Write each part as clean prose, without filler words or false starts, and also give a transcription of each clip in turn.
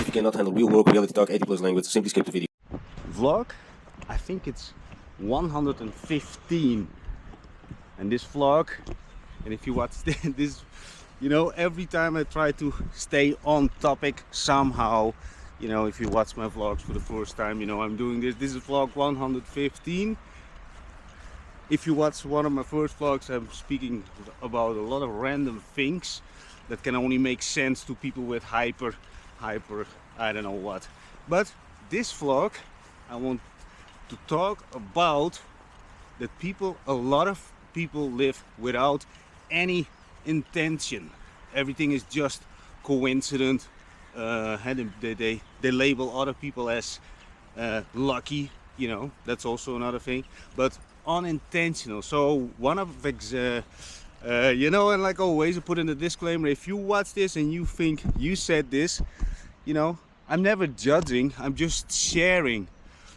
you cannot handle real work, reality talk, 80+ language, simply skip the video. Vlog, I think it's 115, and this vlog, and if you watch this, you know, every time I try to stay on topic somehow. You know, if you watch my vlogs for the first time, you know I'm doing this. This is vlog 115. If you watch one of my first vlogs, I'm speaking about a lot of random things that can only make sense to people with hyper, I don't know what. But this vlog, I want to talk about that a lot of people live without any intention. Everything is just coincident. They label other people as lucky, you know, that's also another thing, but unintentional. So one of you know, and like always I put in a disclaimer, if you watch this and you think you said this, you know, I'm never judging, I'm just sharing,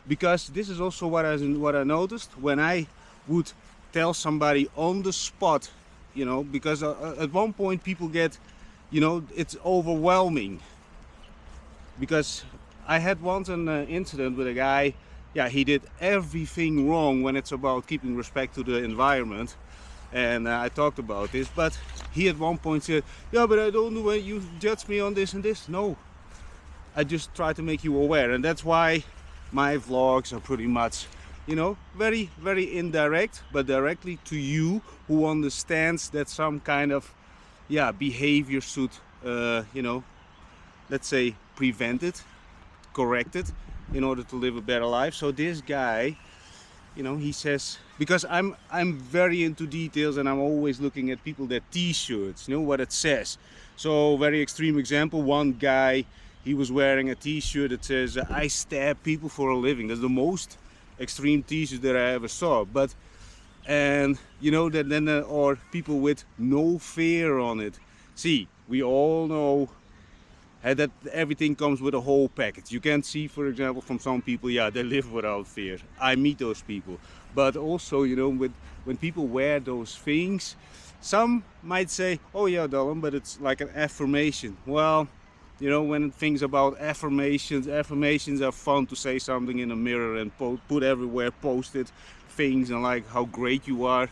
because this is also what I noticed when I would tell somebody on the spot, you know, because at one point people get, you know, it's overwhelming. Because I had once an incident with a guy, yeah, he did everything wrong when it's about keeping respect to the environment, and I talked about this, but he at one point said, yeah, but I don't know when you judge me on this and this. No, I just try to make you aware, and that's why my vlogs are pretty much, you know, very indirect, but directly to you who understands that some kind of, yeah, behavior should, you know, let's say prevented, corrected, in order to live a better life. So this guy, you know, he says, because I'm very into details and I'm always looking at people, their t-shirts, you know, what it says. So very extreme example, one guy, he was wearing a t-shirt that says, I stab people for a living. That's the most extreme t-shirt that I ever saw. But, and you know, that then or people with no fear on it. See, we all know that everything comes with a whole package. You can see, for example, from some people, yeah, they live without fear. I meet those people. But also, you know, when people wear those things, some might say, oh yeah, Dylan, but it's like an affirmation. Well, you know, when things about affirmations are fun to say something in a mirror and put everywhere, posted things and like how great you are.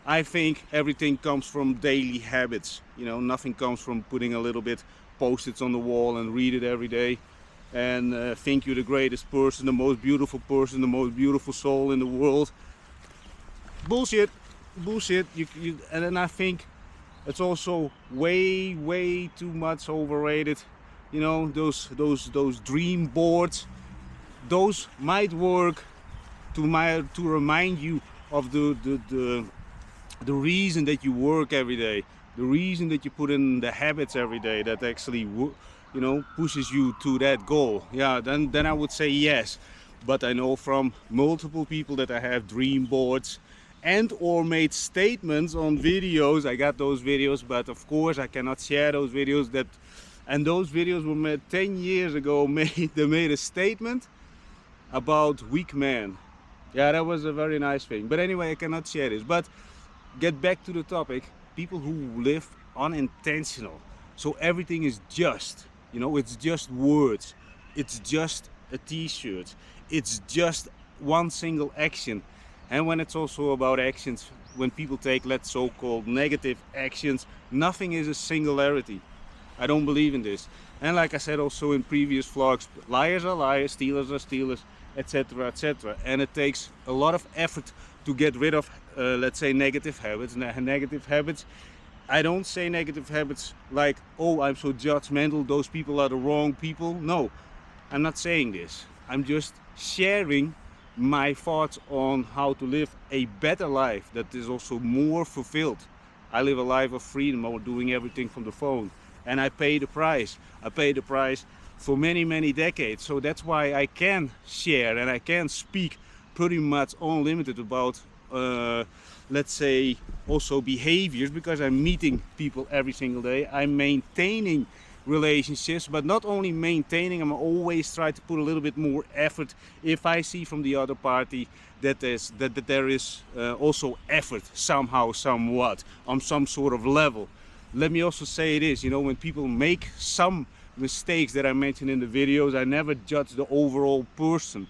I think everything comes from daily habits. You know, nothing comes from putting a little bit post-its on the wall and read it every day and think you're the greatest person, the most beautiful person, the most beautiful soul in the world. Bullshit. And then I think it's also way too much overrated. You know, those dream boards, those might work to remind you of the reason that you work every day, the reason that you put in the habits every day that actually, you know, pushes you to that goal. Yeah, then I would say yes. But I know from multiple people that I have dream boards and or made statements on videos. I got those videos, but of course I cannot share those videos. And those videos were made 10 years ago. They made a statement about weak men. Yeah, that was a very nice thing. But anyway, I cannot share this. But get back to the topic. People who live unintentional. So everything is just, you know, it's just words. It's just a t-shirt. It's just one single action. And when it's also about actions, when people take, let's so-called negative actions, nothing is a singularity. I don't believe in this. And like I said also in previous vlogs, liars are liars, stealers are stealers, etc, etc. And it takes a lot of effort to get rid of, let's say, negative habits. Negative habits, I don't say negative habits like, oh, I'm so judgmental, those people are the wrong people. No, I'm not saying this. I'm just sharing my thoughts on how to live a better life that is also more fulfilled. I live a life of freedom, or doing everything from the phone, and I pay the price. I pay the price for many decades. So that's why I can share and I can speak pretty much unlimited about let's say also behaviors, because I'm meeting people every single day. I'm maintaining relationships, but not only maintaining, I'm always try to put a little bit more effort if I see from the other party that there is also effort somehow, somewhat, on some sort of level. Let me also say this, you know, when people make some mistakes that I mentioned in the videos. I never judge the overall person,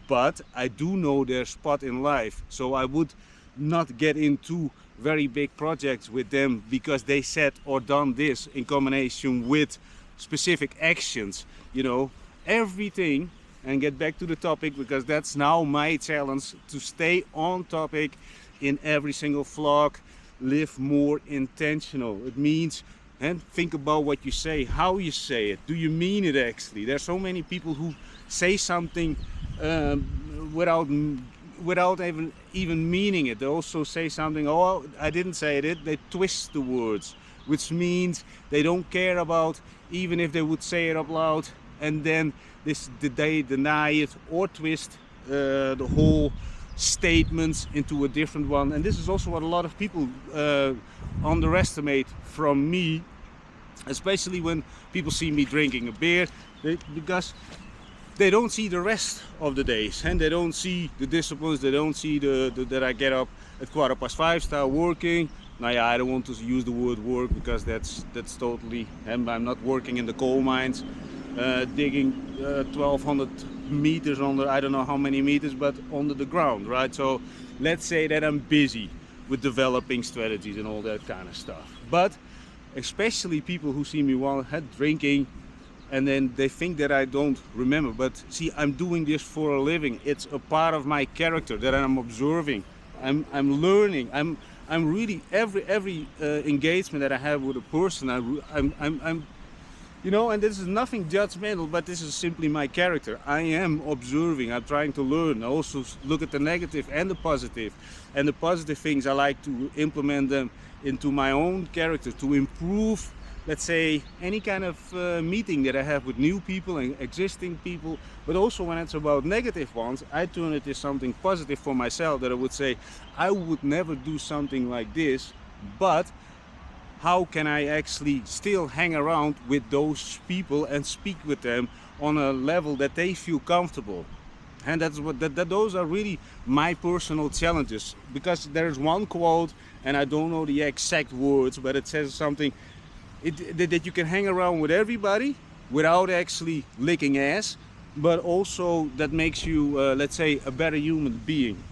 but I do know their spot in life. So I would not get into very big projects with them because they said or done this in combination with specific actions, you know, everything. And get back to the topic, because that's now my challenge, to stay on topic in every single vlog. Live more intentional. It means, and think about what you say, how you say it. Do you mean it actually? There's so many people who say something without even meaning it. They also say something, oh, I didn't say it. They twist the words, which means they don't care about even if they would say it out loud, and then they deny it or twist the whole statements into a different one. And this is also what a lot of people underestimate from me, especially when people see me drinking a beer, because they don't see the rest of the days, and they don't see the disciplines. They don't see that I get up at 5:15, start working. Now, yeah, I don't want to use the word work because that's totally, and I'm not working in the coal mines, digging 1200 meters under, I don't know how many meters, but under the ground, right? So let's say that I'm busy with developing strategies and all that kind of stuff. But especially people who see me while drinking, and then they think that I don't remember. But see, I'm doing this for a living. It's a part of my character that I'm observing. I'm learning. I'm really every engagement that I have with a person, I'm you know, and this is nothing judgmental, but this is simply my character. I am observing, I'm trying to learn. I also look at the negative and the positive. And the positive things, I like to implement them into my own character to improve, let's say, any kind of meeting that I have with new people and existing people. But also when it's about negative ones, I turn it into something positive for myself, that I would say, I would never do something like this, but how can I actually still hang around with those people and speak with them on a level that they feel comfortable? And that's what those are really my personal challenges, because there's one quote, and I don't know the exact words, but it says something that you can hang around with everybody without actually licking ass, but also that makes you, let's say, a better human being.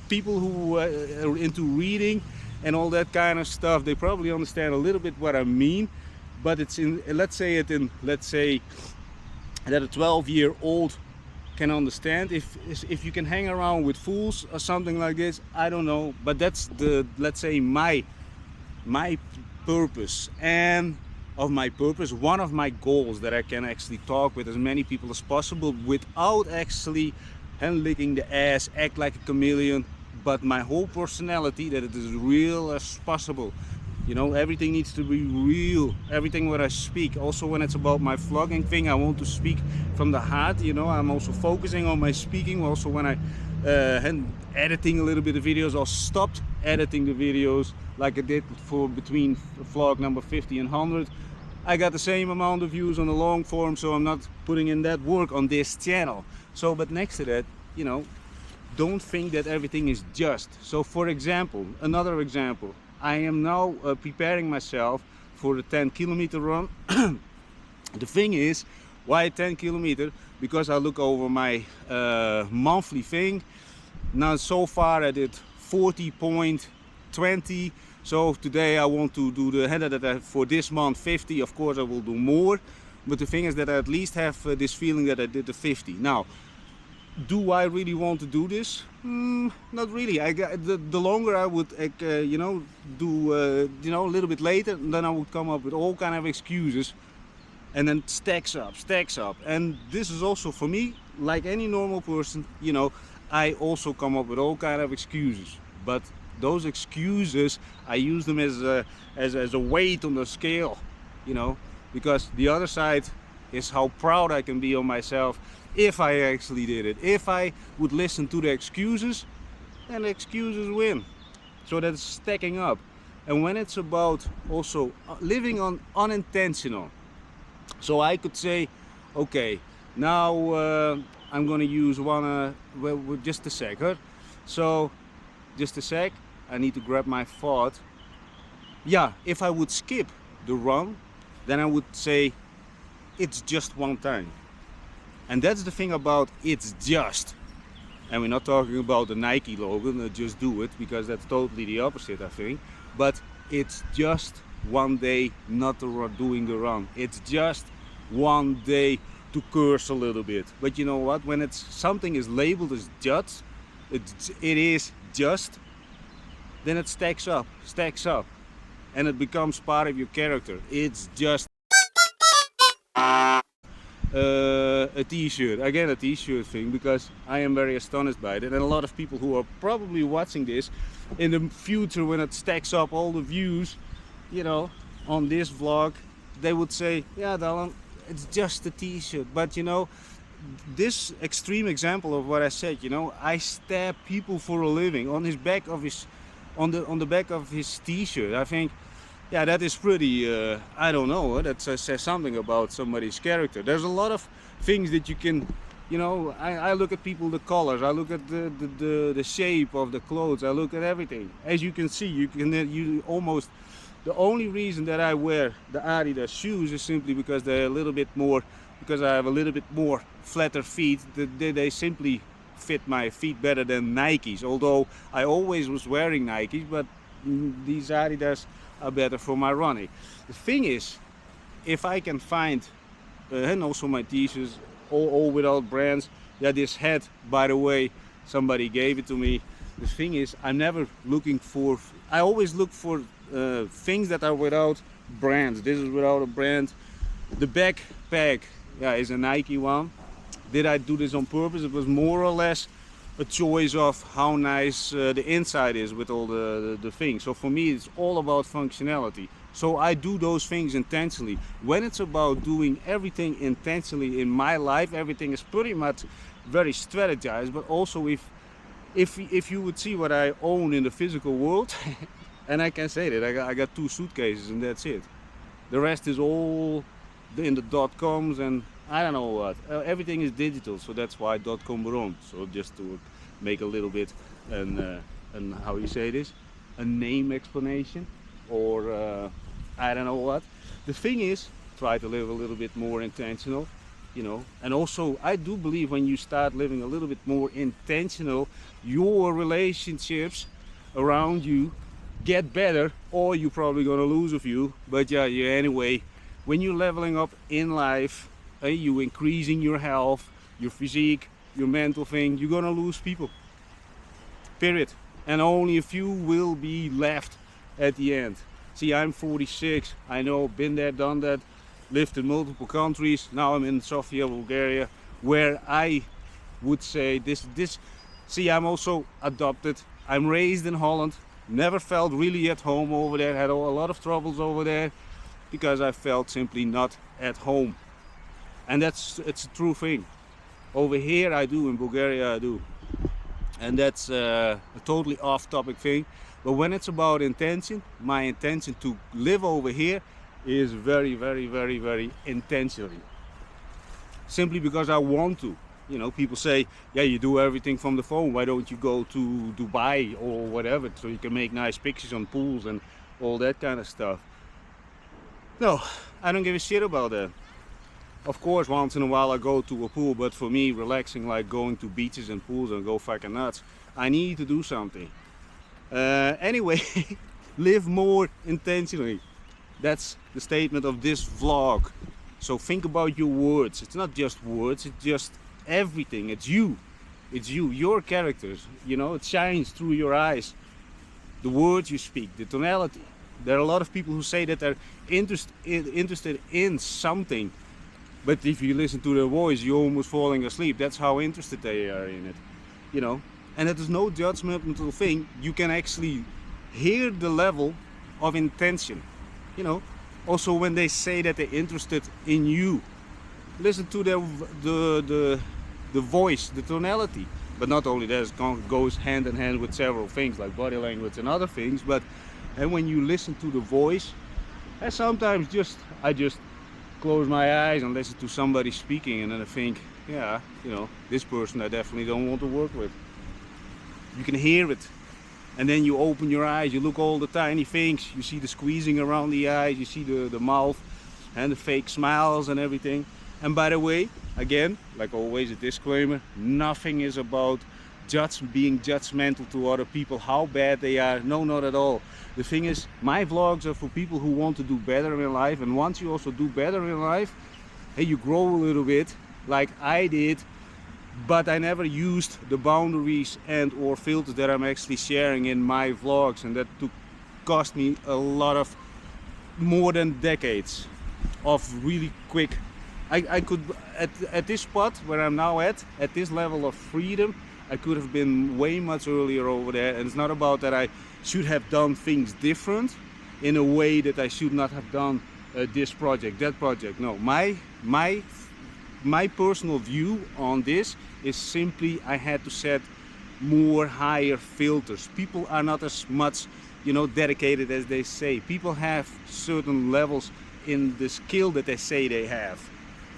People who are into reading and all that kind of stuff, they probably understand a little bit what I mean, but it's in, let's say that a 12-year-old can understand. If you can hang around with fools or something like this, I don't know, but that's the, let's say, my purpose. And of my purpose, one of my goals, that I can actually talk with as many people as possible without actually licking the ass, act like a chameleon, but my whole personality, that it is real as possible. You know, everything needs to be real, everything what I speak. Also when it's about my vlogging thing, I want to speak from the heart, you know. I'm also focusing on my speaking. Also when I editing a little bit of videos, I stopped editing the videos like I did for between vlog number 50 and 100. I got the same amount of views on the long form, so I'm not putting in that work on this channel. So, but next to that, you know, don't think that everything is just. So for example, another example, I am now preparing myself for the 10-kilometer run. The thing is, why 10 kilometer? Because I look over my monthly thing. Now so far I did 40.20. So today I want to do the header that for this month 50. Of course I will do more, but the thing is that I at least have this feeling that I did the 50. Now, do I really want to do this? Not really. I got the longer I would, you know, do you know, a little bit later, then I would come up with all kind of excuses, and then stacks up. And this is also for me, like any normal person, you know, I also come up with all kind of excuses. But those excuses, I use them as a weight on the scale, you know, because the other side is how proud I can be on myself if I actually did it. If I would listen to the excuses, then the excuses win. So that's stacking up. And when it's about also living on unintentional, so I could say, okay, now I'm gonna use one, well, just a sec, huh? So just a sec, I need to grab my thought. Yeah, if I would skip the run, then I would say, it's just one time. And that's the thing about it's just. And we're not talking about the Nike logo, just do it, because that's totally the opposite, I think. But it's just one day not doing the wrong. It's just one day to curse a little bit. But you know what? When it's something is labeled as just, it is just, then it stacks up, and it becomes part of your character. It's just a t-shirt, again a t-shirt thing, because I am very astonished by it. And a lot of people who are probably watching this in the future, when it stacks up all the views, you know, on this vlog, they would say, yeah, Dylan, it's just a t-shirt. But you know, this extreme example of what I said, you know, I stab people for a living on his back of his on the back of his t-shirt. I think, yeah, that is pretty, I don't know, that says something about somebody's character. There's a lot of things that you can, you know, I look at people, the colors, I look at the shape of the clothes, I look at everything. As you can see, you almost, the only reason that I wear the Adidas shoes is simply because they're a little bit more, because I have a little bit more flatter feet. They simply fit my feet better than Nikes, although I always was wearing Nikes, but these Adidas are better for my running. The thing is, if I can find, and also my t-shirts, all without brands. Yeah, this hat, by the way, somebody gave it to me. The thing is, I'm never looking for, I always look for things that are without brands. This is without a brand. The backpack, yeah, is a Nike one. Did I do this on purpose? It was more or less a choice of how nice the inside is with all the things. So for me, it's all about functionality. So I do those things intentionally. When it's about doing everything intentionally in my life, everything is pretty much very strategized. But also, if you would see what I own in the physical world, and I can say that I got 2 suitcases and that's it. The rest is all in the .coms and I don't know what. Everything is digital, so that's why .com we're on. So just to make a little bit and how you say this, a name explanation, or I don't know what. The thing is, try to live a little bit more intentional, you know. And also, I do believe when you start living a little bit more intentional, your relationships around you get better, or you're probably gonna lose a few. But yeah, anyway, when you're leveling up in life, you increasing your health, your physique, your mental thing, you're gonna lose people, period. And only a few will be left at the end. See, I'm 46, I know, been there, done that, lived in multiple countries. Now I'm in Sofia, Bulgaria, where I would say this, see, I'm also adopted. I'm raised in Holland, never felt really at home over there, had a lot of troubles over there, because I felt simply not at home. And it's a true thing. Over here I do, in Bulgaria I do. And that's a totally off-topic thing. But when it's about intention, my intention to live over here is very, very, very, very intentionally. Simply because I want to. You know, people say, yeah, you do everything from the phone. Why don't you go to Dubai or whatever, so you can make nice pictures on pools and all that kind of stuff. No, I don't give a shit about that. Of course, once in a while I go to a pool, but for me, relaxing, like going to beaches and pools and go fucking nuts, I need to do something. Anyway, live more intentionally. That's the statement of this vlog. So think about your words. It's not just words, it's just everything. It's you. It's you, your characters. You know, it shines through your eyes. The words you speak, the tonality. There are a lot of people who say that they're interested in something, but if you listen to their voice, you're almost falling asleep. That's how interested they are in it, you know. And it is no judgmental thing. You can actually hear the level of intention, you know. Also, when they say that they're interested in you, listen to the voice, the tonality. But not only that, it goes hand in hand with several things like body language and other things. But and when you listen to the voice, and sometimes I just close my eyes and listen to somebody speaking, and then I think, yeah, you know, this person I definitely don't want to work with. You can hear it, and then you open your eyes, you look all the tiny things, you see the squeezing around the eyes, you see the mouth, and the fake smiles and everything. And by the way, again, like always, a disclaimer, nothing is about being judgmental to other people, how bad they are. No, not at all. The thing is, my vlogs are for people who want to do better in life, and once you also do better in life, hey, you grow a little bit, like I did, but I never used the boundaries and or filters that I'm actually sharing in my vlogs, and that cost me a lot of, more than decades of really quick. I could, at this spot where I'm now at this level of freedom, I could have been way much earlier over there. And it's not about that I should have done things different in a way that I should not have done this project, that project. No, my personal view on this is simply I had to set more higher filters. People are not as much, you know, dedicated as they say. People have certain levels in the skill that they say they have.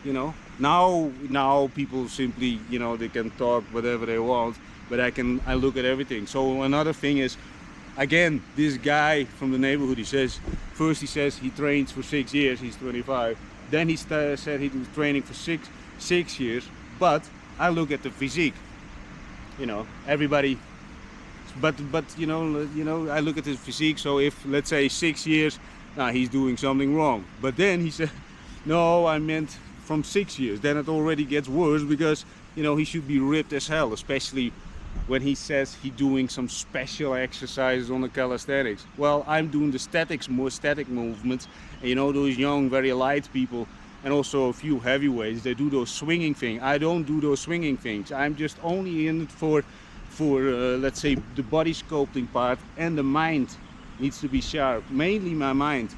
You know, now people simply, you know, they can talk whatever they want, but I look at everything. So another thing is, again, this guy from the neighborhood, he says he trains for 6 years, he's 25. Then he said he was training for six years, but I look at the physique, you know, everybody, but you know, I look at his physique. So if, let's say, 6 years, he's doing something wrong. But then he said, no, I meant from 6 years. Then it already gets worse, because, you know, he should be ripped as hell, especially when he says he's doing some special exercises on the calisthenics. Well, I'm doing the more static movements, and, you know, those young, very light people, and also a few heavyweights, they do those swinging things. I don't do those swinging things. I'm just only in it for let's say, the body sculpting part, and the mind needs to be sharp. Mainly my mind.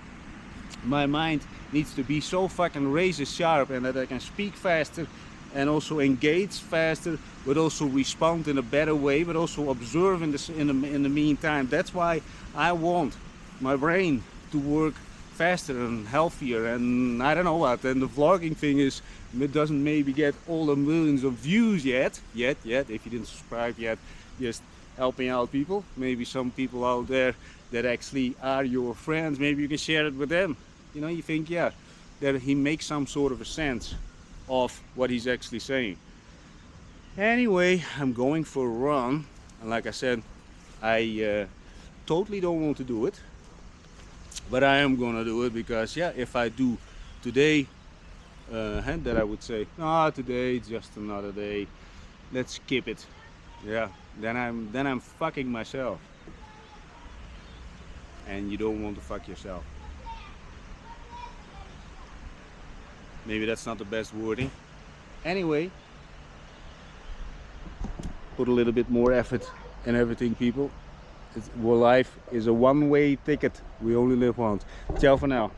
My mind needs to be so fucking razor sharp, and that I can speak faster and also engage faster, but also respond in a better way, but also observe in the meantime. That's why I want my brain to work faster and healthier, and I don't know what. And the vlogging thing is, it doesn't maybe get all the millions of views yet. If you didn't subscribe yet, just helping out people. Maybe some people out there that actually are your friends, maybe you can share it with them. You know, you think, yeah, that he makes some sort of a sense of what he's actually saying. Anyway, I'm going for a run, and like I said, I totally don't want to do it, but I am gonna do it, because yeah, if I do today, that I would say, no, today it's just another day, let's skip it. Yeah, then I'm fucking myself, and you don't want to fuck yourself. Maybe that's not the best wording. Anyway, put a little bit more effort in everything, people. Life is a one-way ticket. We only live once. Ciao for now.